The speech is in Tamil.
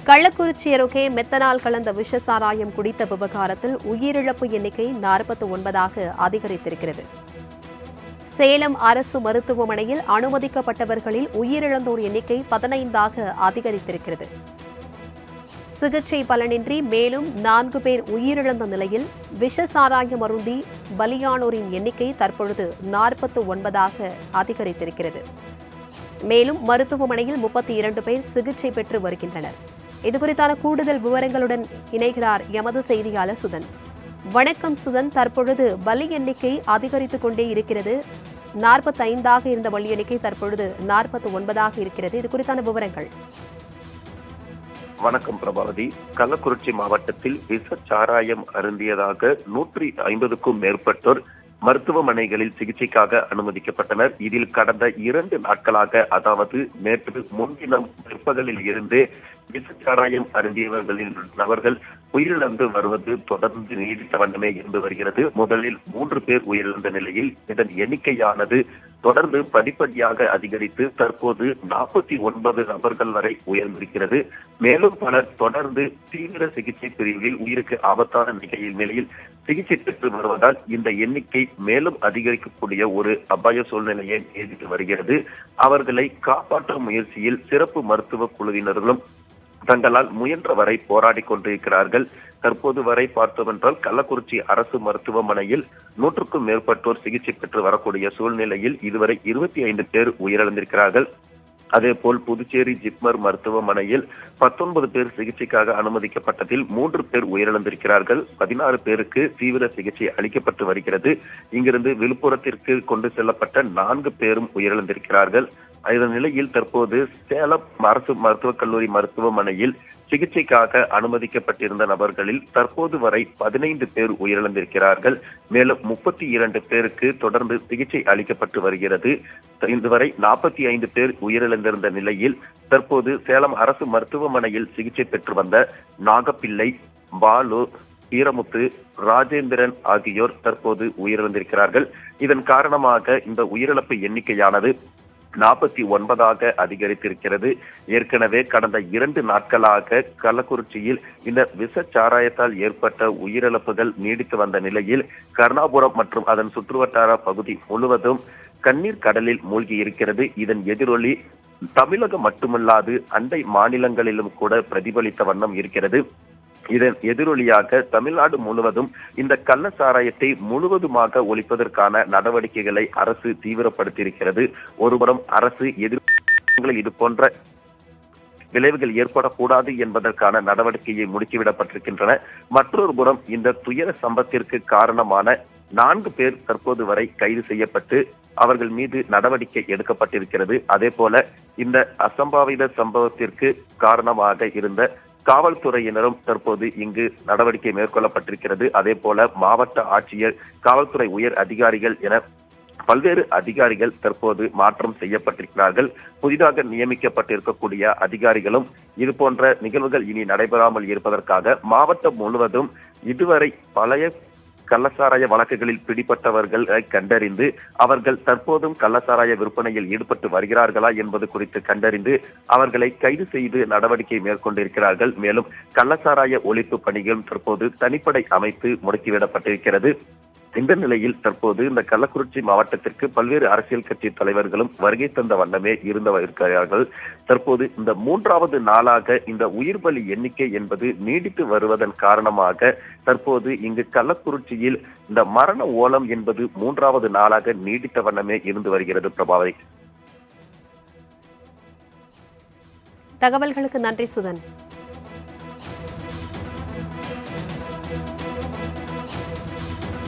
கள்ளக்குறிச்சி அருகே மெத்தனால் கலந்த விஷ சாராயம் குடித்த விவகாரத்தில் உயிரிழப்பு எண்ணிக்கை 49ஆக அதிகரித்திருக்கிறது. சேலம் அரசு மருத்துவமனையில் அனுமதிக்கப்பட்டவர்களில் உயிரிழந்தோர் எண்ணிக்கை 15ஆக அதிகரித்திருக்கிறது. சிகிச்சை பலனின்றி மேலும் 4 பேர் உயிரிழந்த நிலையில் விஷ சாராயம் அருந்தி பலியானோரின் எண்ணிக்கை தற்பொழுது 49ஆக அதிகரித்திருக்கிறது. மேலும் மருத்துவமனையில் 32 பேர் சிகிச்சை பெற்று வருகின்றனர். இதுகுறித்தான கூடுதல் விவரங்களுடன் இணைகிறார் எமது செய்தியாளர் சுதன். வணக்கம் சுதன். தற்பொழுது பலி எண்ணிக்கை அதிகரித்துக் கொண்டே இருக்கிறது. 45ஆக இருந்த பலி எண்ணிக்கை தற்பொழுது 49ஆக இருக்கிறது. இது குறித்தான விவரங்கள். வணக்கம் பிரபாவதி. கள்ளக்குறிச்சி மாவட்டத்தில் விஷ சாராயம் அருந்தியதாக 150க்கும் மேற்பட்டோர் மருத்துவமனைகளில் சிகிச்சைக்காக அனுமதிக்கப்பட்டனர். இதில் கடந்த 2 நாட்களாக, அதாவது நேற்று முன்தினம் பிற்பகலில் இருந்து விஷச்சாராயம் அருந்தியவர்களின் நபர்கள் உயிரிழந்து வருவது தொடர்ந்து நீடித்த வண்ணமே இருந்து வருகிறது. முதலில் 3 பேர் உயிரிழந்த நிலையில் இதன் எண்ணிக்கையானது தொடர்ந்து படிப்படியாக அதிகரித்து தற்போது 49 நபர்கள் வரை உயர்ந்திருக்கிறது. மேலும் பலர் தொடர்ந்து தீவிர சிகிச்சை பிரிவில் உயிருக்கு ஆபத்தான நிலையில் சிகிச்சை பெற்று வருவதால் இந்த எண்ணிக்கை மேலும் அதிகரிக்கக்கூடிய ஒரு அபாய சூழ்நிலையை நீடித்து வருகிறது. அவர்களை காப்பாற்றும் முயற்சியில் சிறப்பு மருத்துவ குழுவினர்களும் தங்களால் முயன்ற வரை போராடி கொண்டிருக்கிறார்கள். தற்போது வரை பார்த்தோமென்றால் கள்ளக்குறிச்சி அரசு மருத்துவமனையில் 100க்கும் மேற்பட்டோர் சிகிச்சை பெற்று வரக்கூடிய சூழ்நிலையில் இதுவரை 25 பேர் உயிரிழந்திருக்கிறார்கள். அதேபோல் புதுச்சேரி ஜிப்மர் மருத்துவமனையில் 19 பேர் சிகிச்சைக்காக அனுமதிக்கப்பட்டதில் 3 பேர் உயிரிழந்திருக்கிறார்கள். 16 பேருக்கு தீவிர சிகிச்சை அளிக்கப்பட்டு வருகிறது. இங்கிருந்து விழுப்புரத்திற்கு கொண்டு செல்லப்பட்ட 4 பேரும் உயிரிழந்திருக்கிறார்கள். இதன் நிலையில் தற்போது சேலம் அரசு மருத்துவக் கல்லூரி மருத்துவமனையில் சிகிச்சைக்காக அனுமதிக்கப்பட்டிருந்த நபர்களில் தற்போது வரை 15 பேர் உயிரிழந்திருக்கிறார்கள். மேலும் 32 பேருக்கு தொடர்ந்து சிகிச்சை அளிக்கப்பட்டு வருகிறது. இதுவரை 45 பேர் உயிரிழந்திருந்த நிலையில் தற்போது சேலம் அரசு மருத்துவமனையில் சிகிச்சை பெற்று வந்த நாகப்பிள்ளை, பாலு, ஈரமுத்து, ராஜேந்திரன் ஆகியோர் தற்போது உயிரிழந்திருக்கிறார்கள். இதன் காரணமாக இந்த உயிரிழப்பு எண்ணிக்கையானது 49ஆக அதிகரித்திருக்கிறது. ஏற்கனவே கடந்த 2 நாட்களாக கள்ளக்குறிச்சியில் இந்த விஷ சாராயத்தால் ஏற்பட்ட உயிரிழப்புகள் நீடித்து வந்த நிலையில் கருணாபுரம் மற்றும் அதன் சுற்றுவட்டார பகுதி முழுவதும் கண்ணீர் கடலில் மூழ்கி இருக்கிறது. இதன் எதிரொலி தமிழகம் மட்டுமல்லாது அண்டை மாநிலங்களிலும் கூட பிரதிபலித்த வண்ணம் இருக்கிறது. இதன் எதிரொலியாக தமிழ்நாடு முழுவதும் இந்த கள்ள சாராயத்தை முழுவதுமாக ஒழிப்பதற்கான நடவடிக்கைகளை அரசு தீவிரப்படுத்தியிருக்கிறது. ஒருபுறம் அரசு இது போன்ற விளைவுகள் ஏற்படக்கூடாது என்பதற்கான நடவடிக்கையை முடுக்கிவிடப்பட்டிருக்கின்றன. மற்றொரு புறம் இந்த துயர சம்பவத்திற்கு காரணமான 4 பேர் தற்போது வரை கைது செய்யப்பட்டு அவர்கள் மீது நடவடிக்கை எடுக்கப்பட்டிருக்கிறது. அதே போல இந்த அசம்பாவித சம்பவத்திற்கு காரணமாக இருந்த காவல்துறையினரும் தற்போது இங்கு நடவடிக்கை மேற்கொள்ளப்பட்டிருக்கிறது. அதே போல மாவட்ட ஆட்சியர், காவல்துறை உயர் அதிகாரிகள் என பல்வேறு அதிகாரிகள் தற்போது மாற்றம் செய்யப்பட்டிருக்கிறார்கள். புதிதாக நியமிக்கப்பட்டிருக்கக்கூடிய அதிகாரிகளும் இது போன்ற நிகழ்வுகள் இனி நடைபெறாமல் இருப்பதற்காக மாவட்டம் முழுவதும் இதுவரை பழைய கள்ளசாராய வழக்குகளில் பிடிப்பட்டவர்களை கண்டறிந்து அவர்கள் தற்போதும் கள்ளசாராய விற்பனையில் ஈடுபட்டு வருகிறார்களா என்பது குறித்து கண்டறிந்து அவர்களை கைது செய்து நடவடிக்கை மேற்கொண்டிருக்கிறார்கள். மேலும் கள்ளசாராய ஒழிப்பு பணிகளும் தற்போது தனிப்படை அமைத்து முடுக்கிவிடப்பட்டிருக்கிறது. இந்த நிலையில் தற்போது இந்த கள்ளக்குறிச்சி மாவட்டத்திற்கு பல்வேறு அரசியல் கட்சி தலைவர்களும் வருகை தந்த வண்ணமே இருக்கிறார்கள். தற்போது இந்த 3வது நாளாக இந்த உயிர் பலி எண்ணிக்கை என்பது நீடித்து வருவதன் காரணமாக தற்போது இங்கு கள்ளக்குறிச்சியில் இந்த மரண ஓலம் என்பது 3வது நாளாக நீடித்த வண்ணமே இருந்து வருகிறது. பிரபாவதி, தகவல்களுக்கு நன்றி சுதன்.